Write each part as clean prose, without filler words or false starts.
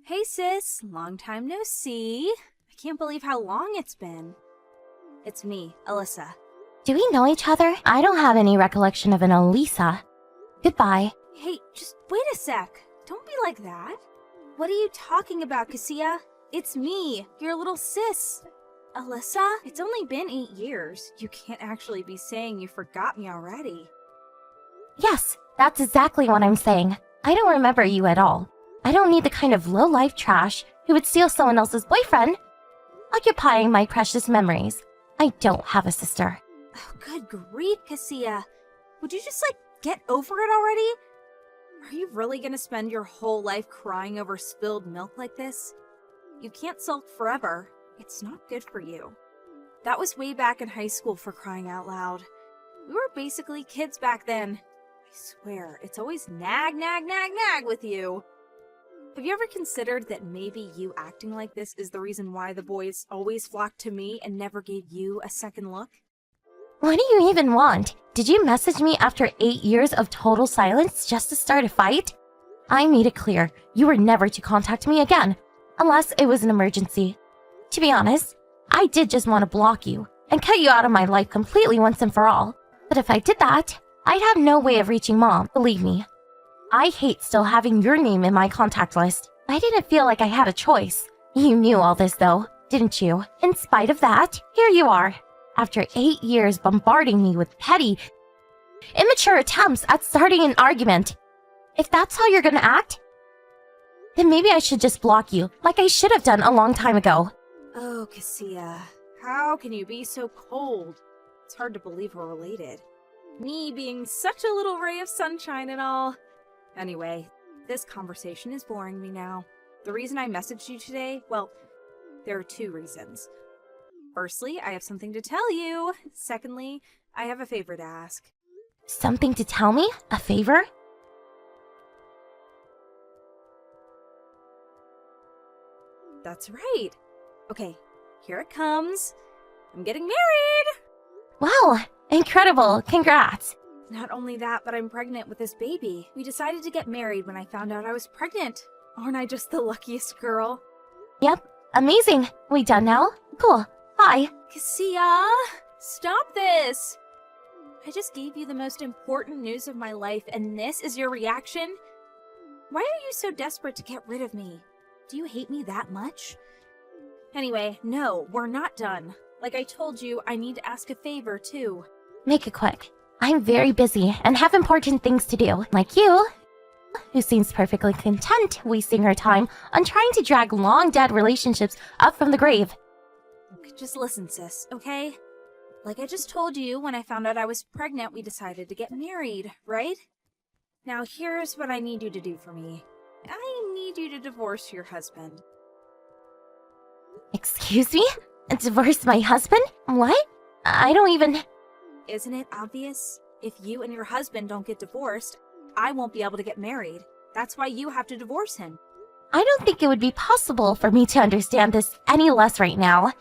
Hey sis, long time no see. I can't believe how long it's been. It's me, Alyssa. Do we know each other? I don't have any recollection of an Elisa. Goodbye. Hey, just wait a sec. Don't be like that. What are you talking about, Cassia? It's me, your little sis. Alyssa, it's only been 8 years. You can't actually be saying you forgot me already. Yes, that's exactly what I'm saying. I don't remember you at all. I don't need the kind of low-life trash who would steal someone else's boyfriend, occupying my precious memories. I don't have a sister. Oh, good grief, Cassia. Would you just, get over it already? Are you really gonna spend your whole life crying over spilled milk like this? You can't sulk forever. It's not good for you. That was way back in high school, for crying out loud. We were basically kids back then. I swear, it's always nag, nag, nag, nag with you. Have you ever considered that maybe you acting like this is the reason why the boys always flocked to me and never gave you a second look? What do you even want? Did you message me after 8 years of total silence just to start a fight? I made it clear you were never to contact me again, unless it was an emergency. To be honest, I did just want to block you and cut you out of my life completely once and for all. But if I did that, I'd have no way of reaching Mom, believe me. I hate still having your name in my contact list. I didn't feel like I had a choice. You knew all this though, didn't you? In spite of that, here you are. After 8 years bombarding me with petty, immature attempts at starting an argument. If that's how you're gonna act, then maybe I should just block you, like I should have done a long time ago. Oh, Cassia, how can you be so cold? It's hard to believe we're related. Me being such a little ray of sunshine and all. Anyway, this conversation is boring me now. The reason I messaged you today, well, there are 2 reasons. Firstly, I have something to tell you. Secondly, I have a favor to ask. Something to tell me? A favor? That's right. Okay, here it comes. I'm getting married! Wow, incredible, congrats. Not only that, but I'm pregnant with this baby. We decided to get married when I found out I was pregnant. Aren't I just the luckiest girl? Yep, amazing. We done now? Cool, bye. Cassia, stop this! I just gave you the most important news of my life, and this is your reaction? Why are you so desperate to get rid of me? Do you hate me that much? Anyway, no, we're not done. Like I told you, I need to ask a favor, too. Make it quick. I'm very busy and have important things to do, like you, who seems perfectly content wasting her time on trying to drag long-dead relationships up from the grave. Look, just listen, sis, okay? Like I just told you, when I found out I was pregnant, we decided to get married, right? Now here's what I need you to do for me. I need you to divorce your husband. Excuse me? Divorce my husband? What? I don't even... Isn't it obvious? If you and your husband don't get divorced, I won't be able to get married. That's why you have to divorce him. I don't think it would be possible for me to understand this any less right now.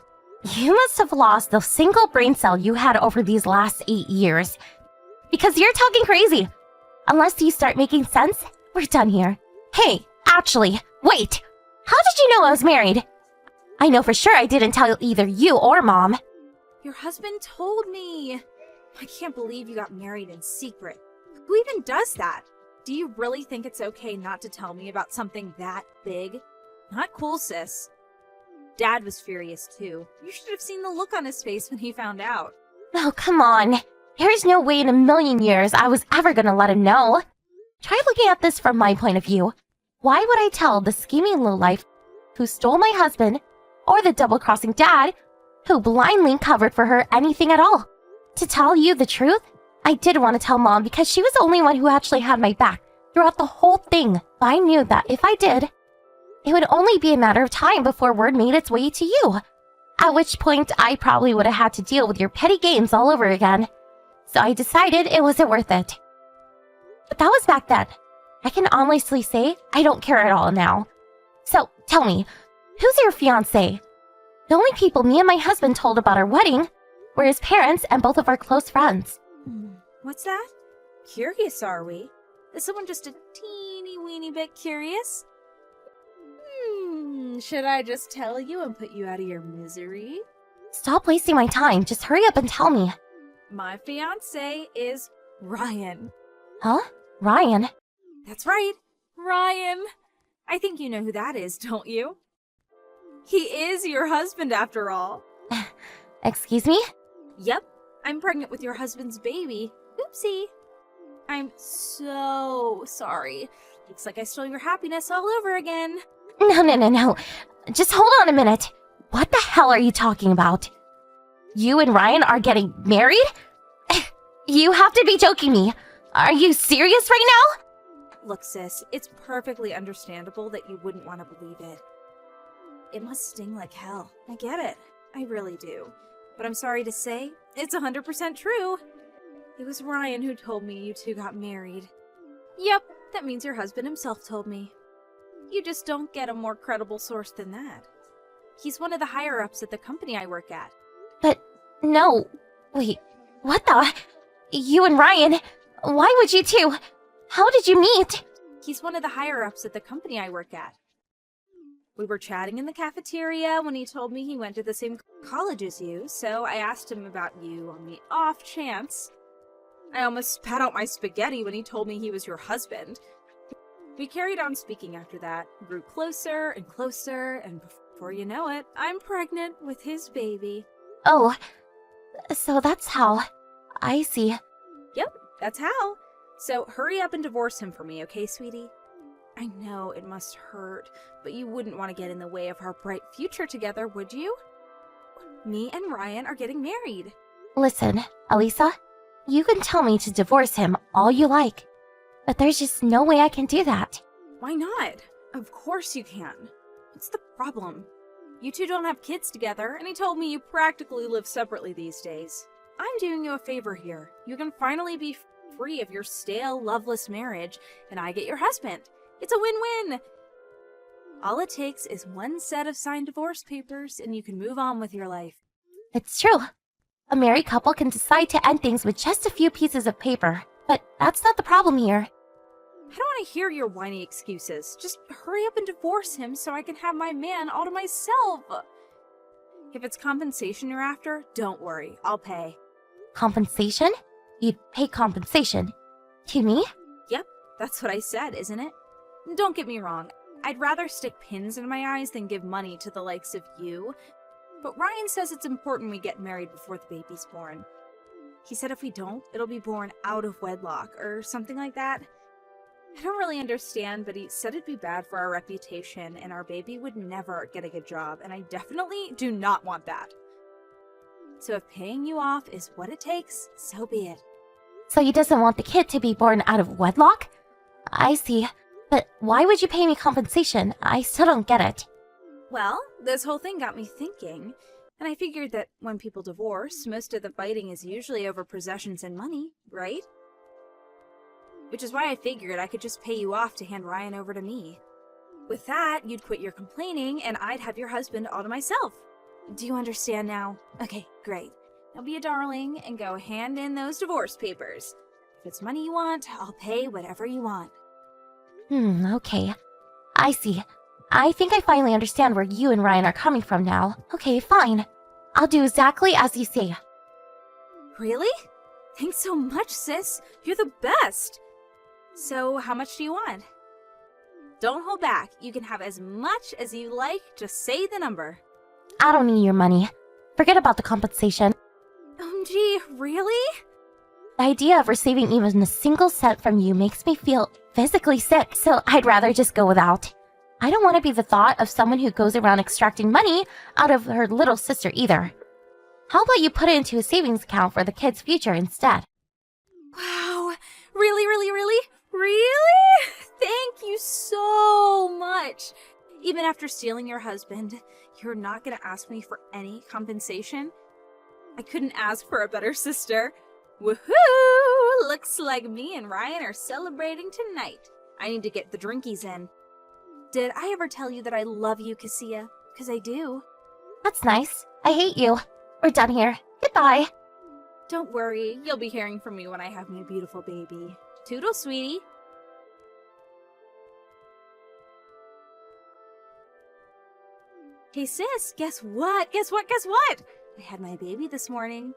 You must have lost the single brain cell you had over these last 8 years. Because you're talking crazy. Unless you start making sense, we're done here. Hey, actually, wait! How did you know I was married? I know for sure I didn't tell either you or Mom. Your husband told me. I can't believe you got married in secret. Who even does that? Do you really think it's okay not to tell me about something that big? Not cool, sis. Dad was furious too. You should have seen the look on his face when he found out. Oh, come on. There's no way in a million years I was ever gonna let him know. Try looking at this from my point of view. Why would I tell the scheming lowlife who stole my husband, or the double-crossing dad who blindly covered for her anything at all? To tell you the truth, I did want to tell Mom because she was the only one who actually had my back throughout the whole thing. But I knew that if I did, it would only be a matter of time before word made its way to you. At which point, I probably would have had to deal with your petty games all over again. So I decided it wasn't worth it. But that was back then. I can honestly say I don't care at all now. So, tell me, who's your fiancé? The only people me and my husband told about our wedding were his parents and both of our close friends. What's that? Curious, are we? Is someone just a teeny weeny bit curious? Should I just tell you and put you out of your misery? Stop wasting my time. Just hurry up and tell me. My fiancé is Ryan. Huh? Ryan? That's right, Ryan. I think you know who that is, don't you? He is your husband after all. Excuse me? Yep, I'm pregnant with your husband's baby. Oopsie. I'm so sorry. Looks like I stole your happiness all over again. No. Just hold on a minute. What the hell are you talking about? You and Ryan are getting married? You have to be joking me. Are you serious right now? Look, sis, it's perfectly understandable that you wouldn't want to believe it. It must sting like hell. I get it. I really do. But I'm sorry to say, it's 100% true. It was Ryan who told me you two got married. Yep, that means your husband himself told me. You just don't get a more credible source than that. He's one of the higher-ups at the company I work at. But, no. Wait, what the? You and Ryan? Why would you two? How did you meet? He's one of the higher-ups at the company I work at. We were chatting in the cafeteria when he told me he went to the same college as you, so I asked him about you on the off chance. I almost spat out my spaghetti when he told me he was your husband. We carried on speaking after that, grew closer and closer, and before you know it, I'm pregnant with his baby. Oh, so that's how. I see. Yep, that's how. So hurry up and divorce him for me, okay, sweetie? I know it must hurt, but you wouldn't want to get in the way of our bright future together, would you? Me and Ryan are getting married. Listen, Elisa, you can tell me to divorce him all you like, but there's just no way I can do that. Why not? Of course you can. What's the problem? You two don't have kids together, and he told me you practically live separately these days. I'm doing you a favor here. You can finally be free of your stale, loveless marriage, and I get your husband. It's a win-win! All it takes is one set of signed divorce papers, and you can move on with your life. It's true. A married couple can decide to end things with just a few pieces of paper, but that's not the problem here. I don't want to hear your whiny excuses. Just hurry up and divorce him so I can have my man all to myself. If it's compensation you're after, don't worry. I'll pay. Compensation? You'd pay compensation. To me? Yep, that's what I said, isn't it? Don't get me wrong. I'd rather stick pins in my eyes than give money to the likes of you. But Ryan says it's important we get married before the baby's born. He said if we don't, it'll be born out of wedlock or something like that. I don't really understand, but he said it'd be bad for our reputation and our baby would never get a good job, and I definitely do not want that. So if paying you off is what it takes, so be it. So he doesn't want the kid to be born out of wedlock? I see. But why would you pay me compensation? I still don't get it. Well, this whole thing got me thinking, and I figured that when people divorce, most of the fighting is usually over possessions and money, right? Which is why I figured I could just pay you off to hand Ryan over to me. With that, you'd quit your complaining, and I'd have your husband all to myself. Do you understand now? Okay, great. Now be a darling and go hand in those divorce papers. If it's money you want, I'll pay whatever you want. Okay. I see. I think I finally understand where you and Ryan are coming from now. Okay, fine. I'll do exactly as you say. Really? Thanks so much, sis. You're the best. So, how much do you want? Don't hold back. You can have as much as you like. Just say the number. I don't need your money. Forget about the compensation. OMG, really? The idea of receiving even a single cent from you makes me feel physically sick, so I'd rather just go without. I don't want to be the thought of someone who goes around extracting money out of her little sister either. How about you put it into a savings account for the kid's future instead? Wow. Really, really, really? Really? Thank you so much. Even after stealing your husband, you're not going to ask me for any compensation? I couldn't ask for a better sister. Woohoo! Looks like me and Ryan are celebrating tonight. I need to get the drinkies in. Did I ever tell you that I love you, Cassia? Because I do. That's nice. I hate you. We're done here. Goodbye. Don't worry, you'll be hearing from me when I have my beautiful baby. Toodle, sweetie. Hey sis, guess what? Guess what? Guess what? I had my baby this morning.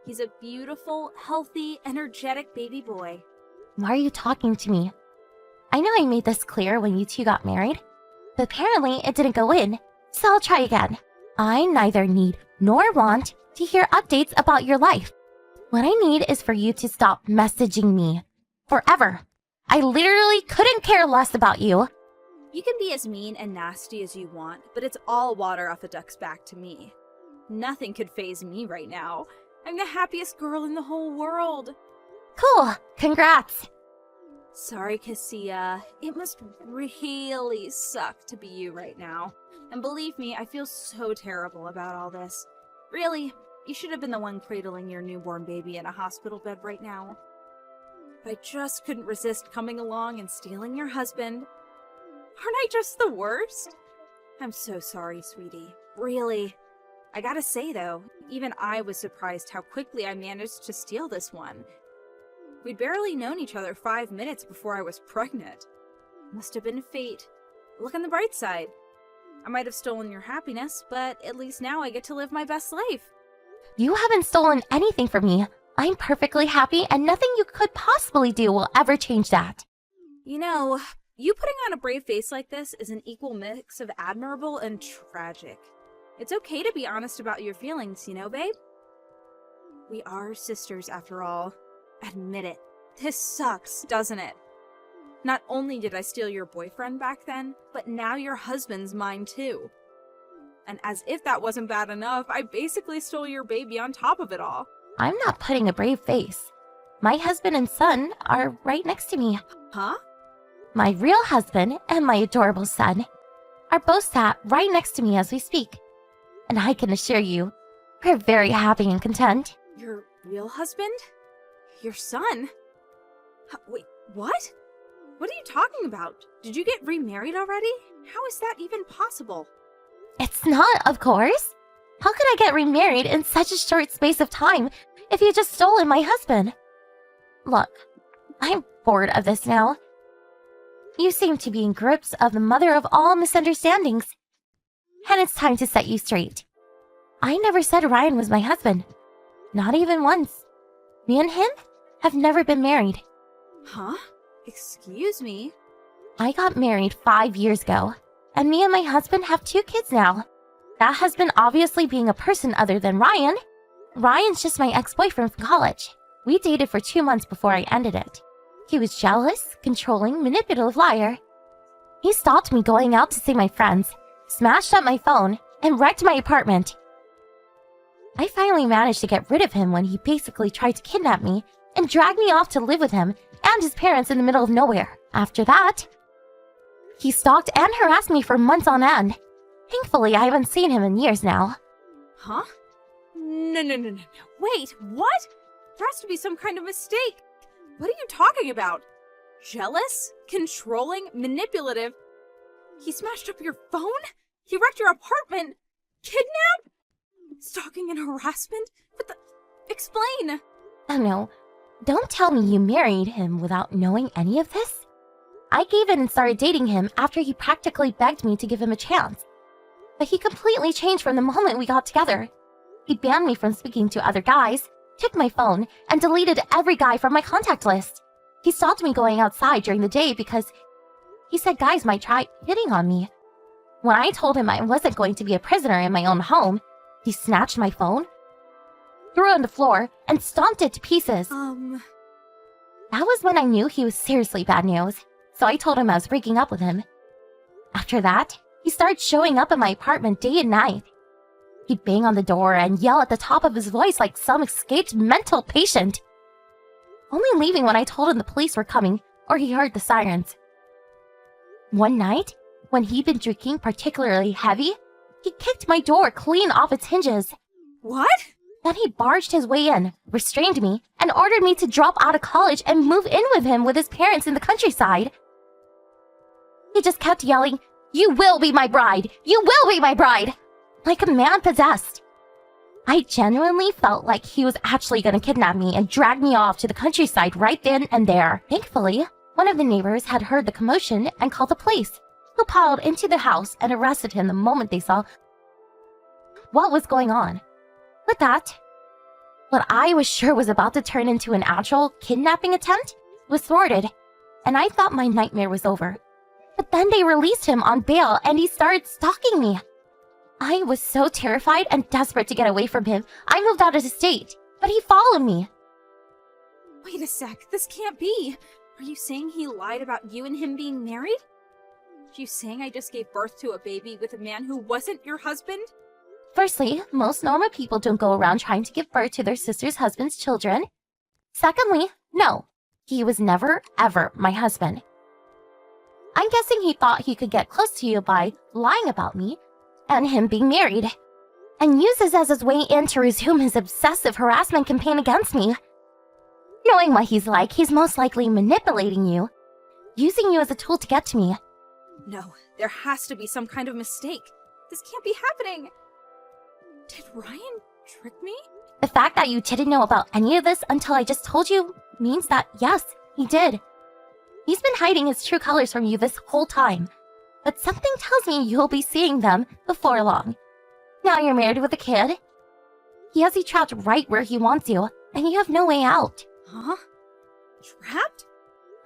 He's a beautiful, healthy, energetic baby boy. Why are you talking to me? I know I made this clear when you two got married, but apparently it didn't go in, so I'll try again. I neither need nor want to hear updates about your life. What I need is for you to stop messaging me. Forever. I literally couldn't care less about you. You can be as mean and nasty as you want, but it's all water off a duck's back to me. Nothing could faze me right now. I'm the happiest girl in the whole world. Cool. Congrats. Sorry, Cassia. It must really suck to be you right now. And believe me, I feel so terrible about all this. Really, you should have been the one cradling your newborn baby in a hospital bed right now. But I just couldn't resist coming along and stealing your husband. Aren't I just the worst? I'm so sorry, sweetie. Really. I gotta say, though, even I was surprised how quickly I managed to steal this one. We'd barely known each other 5 minutes before I was pregnant. Must have been fate. Look on the bright side. I might have stolen your happiness, but at least now I get to live my best life. You haven't stolen anything from me. I'm perfectly happy and nothing you could possibly do will ever change that. You know, you putting on a brave face like this is an equal mix of admirable and tragic. It's okay to be honest about your feelings, you know, babe? We are sisters after all. Admit it. This sucks, doesn't it? Not only did I steal your boyfriend back then, but now your husband's mine too. And as if that wasn't bad enough, I basically stole your baby on top of it all. I'm not putting a brave face. My husband and son are right next to me. Huh? My real husband and my adorable son are both sat right next to me as we speak. And I can assure you, we're very happy and content. Your real husband? Your son? Wait, what? What are you talking about? Did you get remarried already? How is that even possible? It's not, of course. How could I get remarried in such a short space of time if you just stolen my husband? Look, I'm bored of this now. You seem to be in grips of the mother of all misunderstandings. And it's time to set you straight. I never said Ryan was my husband. Not even once. Me and him have never been married. Huh? Excuse me? I got married 5 years ago, and me and my husband have 2 kids now. That husband obviously being a person other than Ryan. Ryan's just my ex-boyfriend from college. We dated for 2 months before I ended it. He was jealous, controlling, manipulative liar. He stopped me going out to see my friends, smashed up my phone, and wrecked my apartment. I finally managed to get rid of him when he basically tried to kidnap me and drag me off to live with him and his parents in the middle of nowhere. After that, he stalked and harassed me for months on end. Thankfully, I haven't seen him in years now. Huh? No. Wait, what? There has to be some kind of mistake. What are you talking about? Jealous? Controlling? Manipulative? He smashed up your phone? He wrecked your apartment? Kidnapped? Stalking and harassment? What the... Explain! Oh no, don't tell me you married him without knowing any of this. I gave in and started dating him after he practically begged me to give him a chance. But he completely changed from the moment we got together. He banned me from speaking to other guys, took my phone, and deleted every guy from my contact list. He stopped me going outside during the day because he said guys might try hitting on me. When I told him I wasn't going to be a prisoner in my own home, he snatched my phone, threw it on the floor, and stomped it to pieces. That was when I knew he was seriously bad news, so I told him I was breaking up with him. After that, he started showing up at my apartment day and night. He'd bang on the door and yell at the top of his voice like some escaped mental patient. Only leaving when I told him the police were coming or he heard the sirens. One night, when he'd been drinking particularly heavy, he kicked my door clean off its hinges. What? Then he barged his way in, restrained me, and ordered me to drop out of college and move in with him with his parents in the countryside. He just kept yelling, "You will be my bride! You will be my bride!" like a man possessed. I genuinely felt like he was actually going to kidnap me and drag me off to the countryside right then and there. Thankfully, one of the neighbors had heard the commotion and called the police, who piled into the house and arrested him the moment they saw what was going on. With that, what I was sure was about to turn into an actual kidnapping attempt was thwarted, and I thought my nightmare was over. But then they released him on bail and he started stalking me. I was so terrified and desperate to get away from him, I moved out of the state, but he followed me. Wait a sec, this can't be. Are you saying he lied about you and him being married? Are you saying I just gave birth to a baby with a man who wasn't your husband? Firstly, most normal people don't go around trying to give birth to their sister's husband's children. Secondly, no, he was never, ever my husband. I'm guessing he thought he could get close to you by lying about me and him being married, and use this as his way in to resume his obsessive harassment campaign against me. Knowing what he's like, he's most likely manipulating you, using you as a tool to get to me. No, there has to be some kind of mistake. This can't be happening. Did Ryan trick me? The fact that you didn't know about any of this until I just told you means that, yes, he did. He's been hiding his true colors from you this whole time, but something tells me you'll be seeing them before long. Now you're married with a kid. He has you trapped right where he wants you, and you have no way out. Huh? Trapped?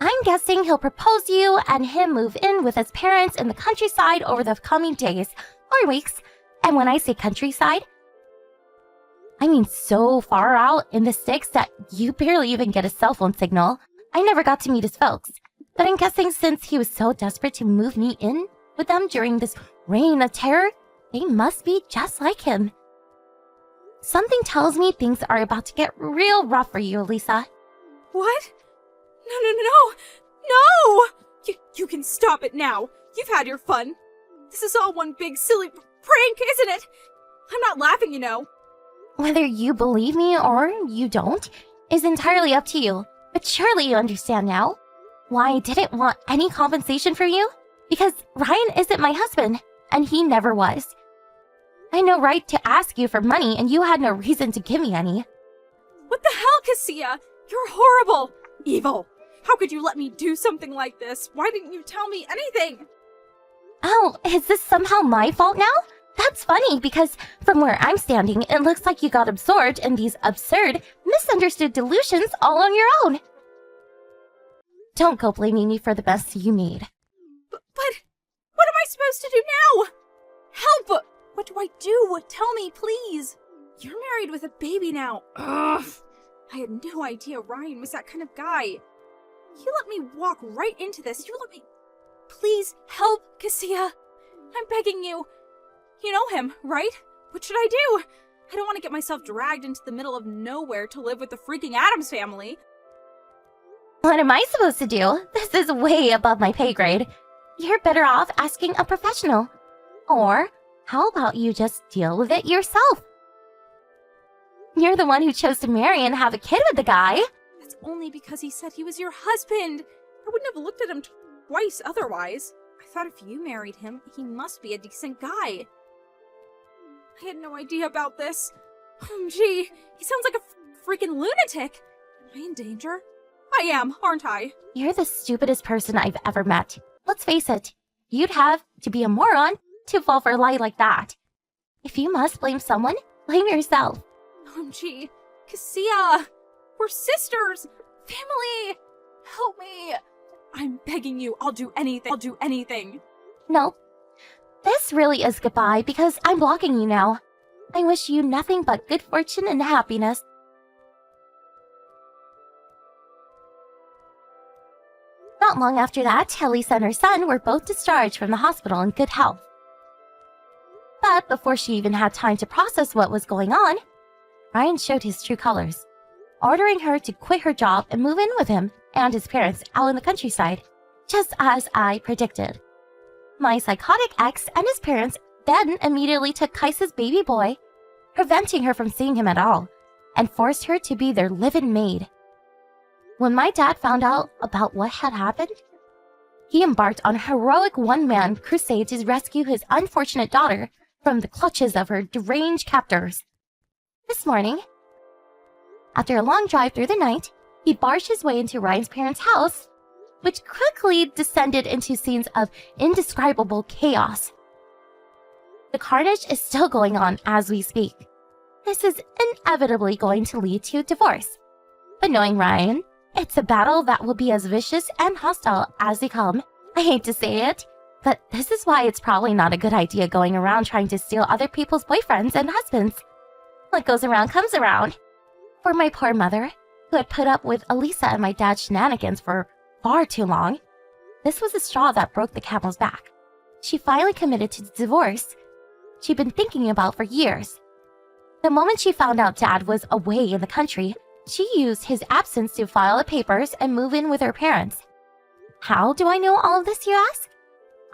I'm guessing he'll propose you and him move in with his parents in the countryside over the coming days or weeks. And when I say countryside, I mean so far out in the sticks that you barely even get a cell phone signal. I never got to meet his folks, but I'm guessing since he was so desperate to move me in with them during this reign of terror, they must be just like him. Something tells me things are about to get real rough for you, Lisa. What? No! You can stop it now. You've had your fun. This is all one big silly prank, isn't it? I'm not laughing, you know. Whether you believe me or you don't is entirely up to you, but surely you understand now why I didn't want any compensation for you? Because Ryan isn't my husband, and he never was. I had no right to ask you for money, and you had no reason to give me any. What the hell, Cassia? You're horrible! Evil! How could you let me do something like this? Why didn't you tell me anything? Oh, is this somehow my fault now? That's funny, because from where I'm standing, it looks like you got absorbed in these absurd, misunderstood delusions all on your own. Don't go blaming me for the mess you made. But what am I supposed to do now? Help! What do I do? Tell me, please. You're married with a baby now. Ugh. I had no idea Ryan was that kind of guy. You let me walk right into this. You let me... Please help, Cassia. I'm begging you. You know him, right? What should I do? I don't want to get myself dragged into the middle of nowhere to live with the freaking Addams family. What am I supposed to do? This is way above my pay grade. You're better off asking a professional. Or, how about you just deal with it yourself? You're the one who chose to marry and have a kid with the guy. That's only because he said he was your husband. I wouldn't have looked at him twice otherwise. I thought if you married him, he must be a decent guy. I had no idea about this. Gee, he sounds like a freaking lunatic. Am I in danger? I am, aren't I? You're the stupidest person I've ever met. Let's face it, you'd have to be a moron to fall for a lie like that. If you must blame someone, blame yourself. Gee, Cassia, we're sisters, family. Help me. I'm begging you, I'll do anything. No, this really is goodbye because I'm blocking you now. I wish you nothing but good fortune and happiness. Not long after that, Elisa and her son were both discharged from the hospital in good health. But before she even had time to process what was going on, Ryan showed his true colors, ordering her to quit her job and move in with him and his parents out in the countryside, just as I predicted. My psychotic ex and his parents then immediately took Kaisa's baby boy, preventing her from seeing him at all, and forced her to be their live-in maid. When my dad found out about what had happened, he embarked on a heroic one-man crusade to rescue his unfortunate daughter from the clutches of her deranged captors. This morning, after a long drive through the night, he barged his way into Ryan's parents' house which quickly descended into scenes of indescribable chaos. The carnage is still going on as we speak. This is inevitably going to lead to divorce. But knowing Ryan, it's a battle that will be as vicious and hostile as they come. I hate to say it, but this is why it's probably not a good idea going around trying to steal other people's boyfriends and husbands. What goes around comes around. For my poor mother, who had put up with Elisa and my dad's shenanigans for far too long, this was the straw that broke the camel's back. She finally committed to divorce she'd been thinking about for years. The moment she found out Dad was away in the country, she used his absence to file the papers and move in with her parents. How do I know all of this, you ask?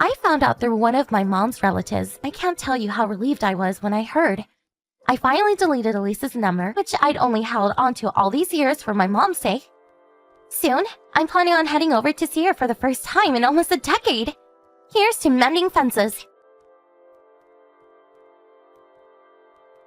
I found out through one of my mom's relatives. I can't tell you how relieved I was when I heard. I finally deleted Elisa's number, which I'd only held onto all these years for my mom's sake. Soon, I'm planning on heading over to see her for the first time in almost a decade. Here's to mending fences.